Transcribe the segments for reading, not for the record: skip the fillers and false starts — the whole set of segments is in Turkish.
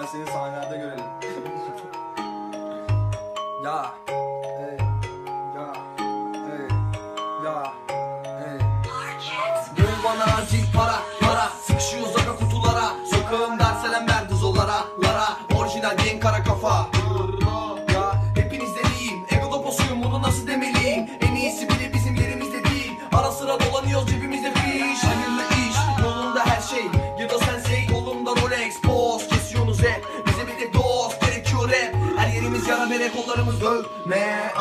Gel seni sahnelerde görelim. Ya, hey, ya, hey, ya, hey. Bul bana acil para, sıkışıyoruz aga kutulara. Sokağım derselen verdi zollara, orijinal gen kara kafa. Ya, hepiniz deliyim, ego doposuyum, bunu nasıl demeliyim? En iyisi bile bizim yerimizde değil. Ara sıra dolanıyoruz cebimizde fiş. Hayırlı iş, yolunda her şey. Ya da sensei, kolumda Rolex, boss. Kesiyorsunuz hep, bize bir de dost. Gerekiyor rap, her yerimiz yara bere, kollarımız dövme.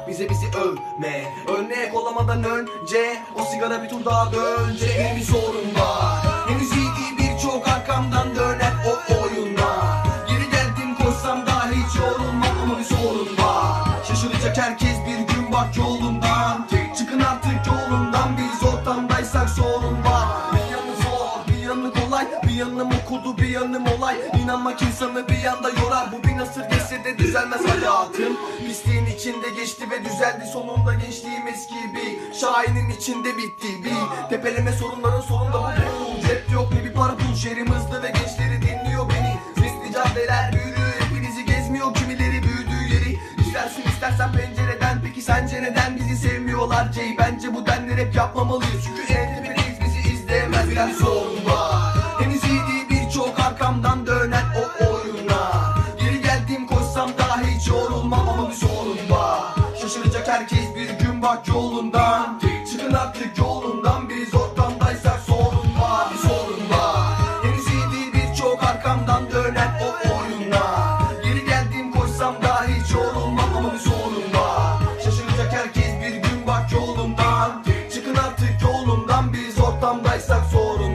Bize övme, örnek olamadan önce. O sigara bir tur daha dönce. Bir sorun var, henüz iyi değil, birçok arkamdan dönen o oyuna. Geri geldim koşsam daha hiç yorulmam ama bir sorun var. Şaşıracak herkes bir gün bak yolundan. Çıkın artık yolundan, biz ortamdaysak sorun var. Bir yanı zor, bir yanı kolay, bir yanım okudu, bir yanım olay. İnanmak insanı bir anda yorar, bu bir nasır geçse de düzelmez hayatım. Pisliğin içinde geçti ve düzeldi sonunda, gençliğim eski bir şahinin içinde bitti. Bir tepeleme sorunların sonunda bu. Cep yok ne bir para pul, şehrim hızlı ve gençleri dinliyor beni. Sesli caddeler büyülü, hepinizi gezmiyor kimileri büyüdüğü yeri. İstersen pencereden, peki sence neden bizi sevmiyorlar Jay? Bence bu denli rap yapmamalıyız çünkü en tepedeyiz, bizi izleyemez. Bir sorun var, henüz iyi değil, birçok arkamdan dönen o oyuna. Geri geldim koşsam daha hiç yorulmam ama bir sorun var. Şaşıracak herkes bir gün bak yolundan. Çıkın artık yolundan, biz ortamdaysak sorun var. Bir sorun var, henüz iyi değil, birçok arkamdan dönen o oyuna. Geri geldim koşsam daha hiç yorulmam ama bir sorun var. Şaşıracak herkes bir gün bak yolundan. Çıkın artık yolundan, biz ortamdaysak sorun